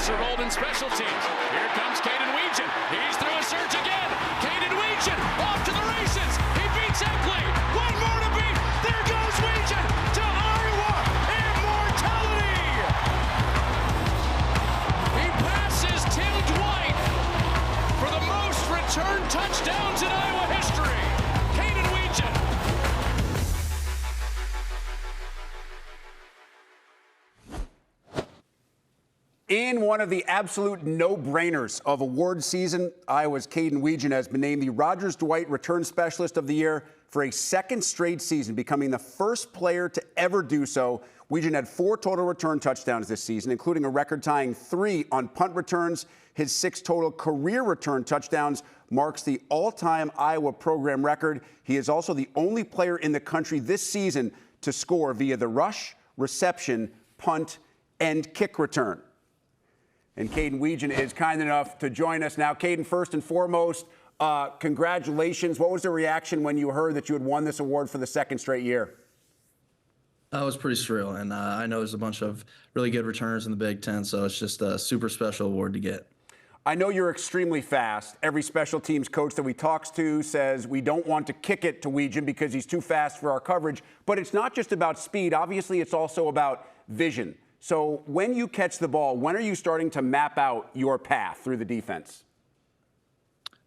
lesser role than special teams. Here comes Kaden Wetjen. He's through a surge again. Kaden Wetjen off to the races. He beats Epley. One more to beat. There goes Wetjen to Iowa. Immortality. He passes Tim Dwight for the most return touchdowns in Iowa history. Kaden Wetjen. In one of the absolute no-brainers of award season, Iowa's Kaden Wetjen has been named the Rogers-Dwight Return Specialist of the Year for a second straight season, becoming the first player to ever do so. Wetjen had 4 total return touchdowns this season, including a record-tying 3 on punt returns. His 6 total career return touchdowns marks the all-time Iowa program record. He is also the only player in the country this season to score via the rush, reception, punt, and kick return. And Kaden Wetjen is kind enough to join us now. Kaden, first and foremost, congratulations. What was the reaction when you heard that you had won this award for the second straight year? It was pretty surreal, and I know there's a bunch of really good returners in the Big Ten, so it's just a super special award to get. I know you're extremely fast. Every special teams coach that we talk to says we don't want to kick it to Wetjen because he's too fast for our coverage. But it's not just about speed. Obviously, it's also about vision. So when you catch the ball, when are you starting to map out your path through the defense?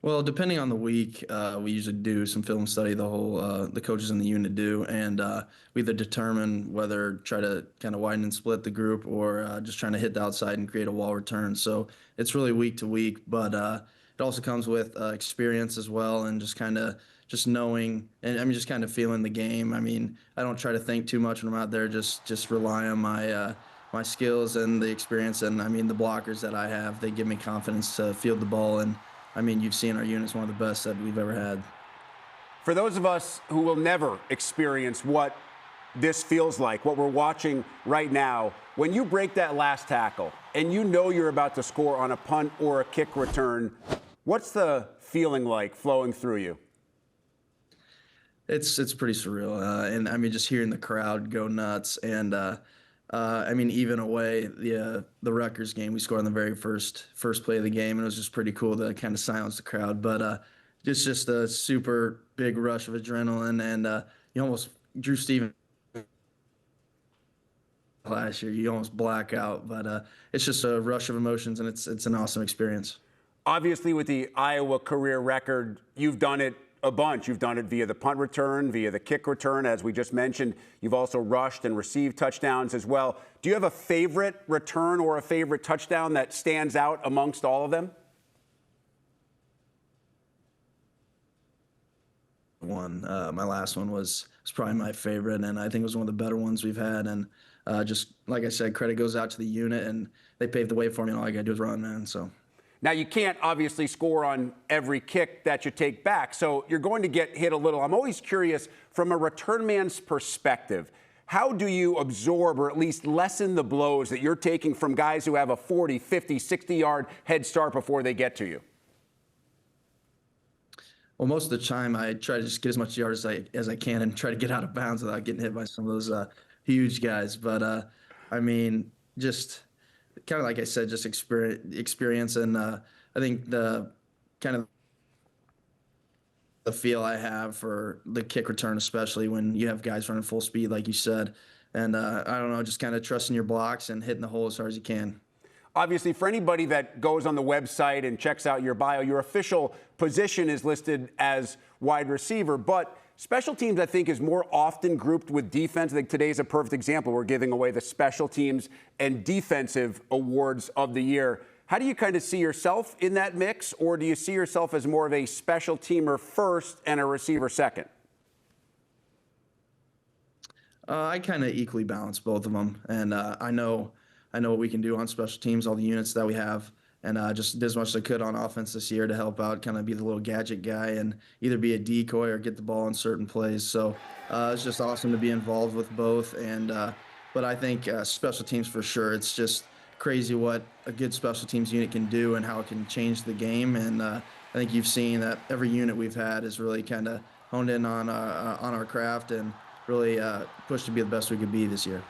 Well, depending on the week, we usually do some film study, the coaches in the unit do, and we either determine whether try to kind of widen and split the group or just trying to hit the outside and create a wall return. So it's really week to week, but it also comes with experience as well, and just knowing, and I mean, just kind of feeling the game. I mean, I don't try to think too much when I'm out there, just rely on my skills and the experience, and I mean, the blockers that I have, they give me confidence to field the ball, and I mean, you've seen our unit's one of the best that we've ever had. For those of us who will never experience what this feels like, what we're watching right now, when you break that last tackle and you know you're about to score on a punt or a kick return, what's the feeling like flowing through you? It's pretty surreal, and I mean, just hearing the crowd go nuts, and I mean, even away, the Rutgers game, we scored on the very first play of the game, and it was just pretty cool to kind of silence the crowd. But it's just a super big rush of adrenaline, and you almost, Drew Stevens last year, you almost black out. But it's just a rush of emotions, and it's an awesome experience. Obviously, with the Iowa career record, you've done it a bunch. You've done it via the punt return, via the kick return, as we just mentioned. You've also rushed and received touchdowns as well. Do you have a favorite return or a favorite touchdown that stands out amongst all of them? My last one was probably my favorite, and I think it was one of the better ones we've had. And just like I said, credit goes out to the unit, and they paved the way for me, and all I got to do is run, man. So. Now, you can't obviously score on every kick that you take back, so you're going to get hit a little. I'm always curious, from a return man's perspective, how do you absorb or at least lessen the blows that you're taking from guys who have a 40, 50, 60-yard head start before they get to you? Well, most of the time, I try to just get as much yards as I can and try to get out of bounds without getting hit by some of those huge guys. But, I mean, just kind of like I said, just experience, and I think the kind of the feel I have for the kick return, especially when you have guys running full speed, like you said, and I don't know, just kind of trusting your blocks and hitting the hole as hard as you can. Obviously, for anybody that goes on the website and checks out your bio, your official position is listed as wide receiver, but special teams, I think, is more often grouped with defense. I think today's a perfect example. We're giving away the special teams and defensive awards of the year. How do you kind of see yourself in that mix, or do you see yourself as more of a special teamer first and a receiver second? I kind of equally balance both of them, and I know what we can do on special teams, all the units that we have, and just did as much as I could on offense this year to help out, kind of be the little gadget guy and either be a decoy or get the ball in certain plays. So it's just awesome to be involved with both. And but I think special teams for sure. It's just crazy what a good special teams unit can do and how it can change the game. And I think you've seen that every unit we've had is really kind of honed in on our craft and really pushed to be the best we could be this year.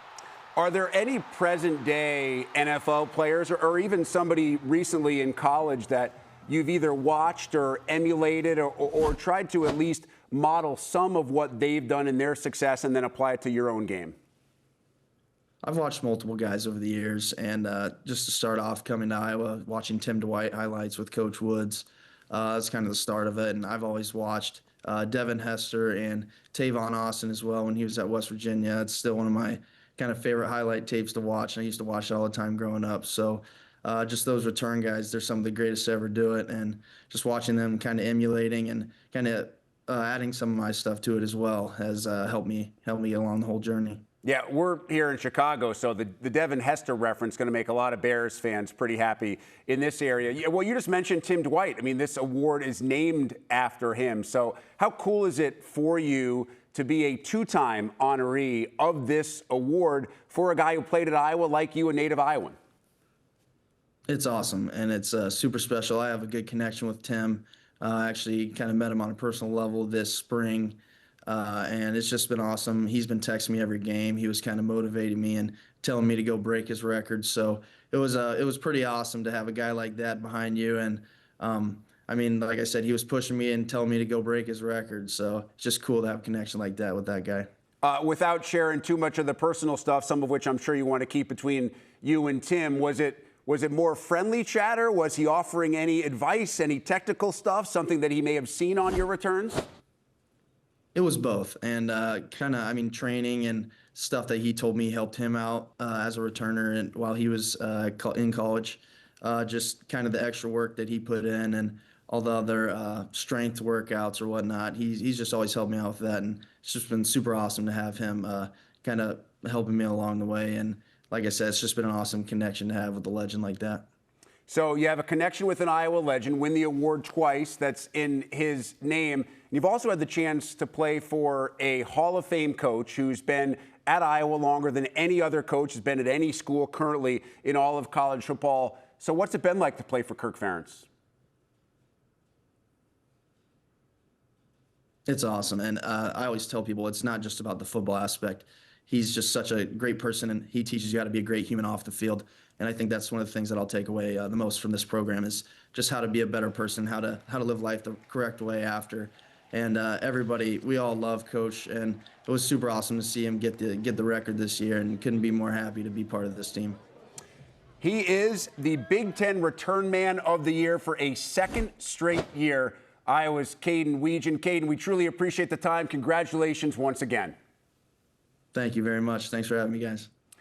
Are there any present-day NFL players or even somebody recently in college that you've either watched or emulated or tried to at least model some of what they've done in their success and then apply it to your own game? I've watched multiple guys over the years, and just to start off, coming to Iowa, watching Tim Dwight highlights with Coach Woods, that's kind of the start of it. And I've always watched Devin Hester and Tavon Austin as well when he was at West Virginia. It's still one of my kind of favorite highlight tapes to watch. And I used to watch it all the time growing up. So just those return guys, they're some of the greatest to ever do it. And just watching them kind of emulating and kind of adding some of my stuff to it as well has helped me along the whole journey. Yeah, we're here in Chicago, so the Devin Hester reference is going to make a lot of Bears fans pretty happy in this area. Yeah, well, you just mentioned Tim Dwight. I mean, this award is named after him. So how cool is it for you to be a two-time honoree of this award for a guy who played at Iowa like you, a native Iowan? It's awesome, and it's super special. I have a good connection with Tim. I actually kind of met him on a personal level this spring. And it's just been awesome. He's been texting me every game. He was kind of motivating me and telling me to go break his record. So it was pretty awesome to have a guy like that behind you. And I mean, like I said, he was pushing me and telling me to go break his record. So it's just cool to have a connection like that with that guy. Without sharing too much of the personal stuff, some of which I'm sure you want to keep between you and Tim, was it more friendly chatter? Was he offering any advice, any technical stuff, something that he may have seen on your returns? It was both, and training and stuff that he told me helped him out as a returner and while he was in college. Just kind of the extra work that he put in and all the other strength workouts or whatnot. He's just always helped me out with that, and it's just been super awesome to have him kind of helping me along the way. And like I said, it's just been an awesome connection to have with a legend like that. So you have a connection with an Iowa legend, win the award twice. That's in his name. You've also had the chance to play for a Hall of Fame coach who's been at Iowa longer than any other coach has been at any school currently in all of college football. So what's it been like to play for Kirk Ferentz? It's awesome. And I always tell people it's not just about the football aspect. He's just such a great person, and he teaches you how to be a great human off the field. And I think that's one of the things that I'll take away the most from this program is just how to be a better person, how to live life the correct way after. And everybody, we all love Coach, and it was super awesome to see him get the record this year, and couldn't be more happy to be part of this team. He is the Big Ten Return Man of the Year for a second straight year. Iowa's Kaden Wetjen. Kaden, we truly appreciate the time. Congratulations once again. Thank you very much. Thanks for having me, guys.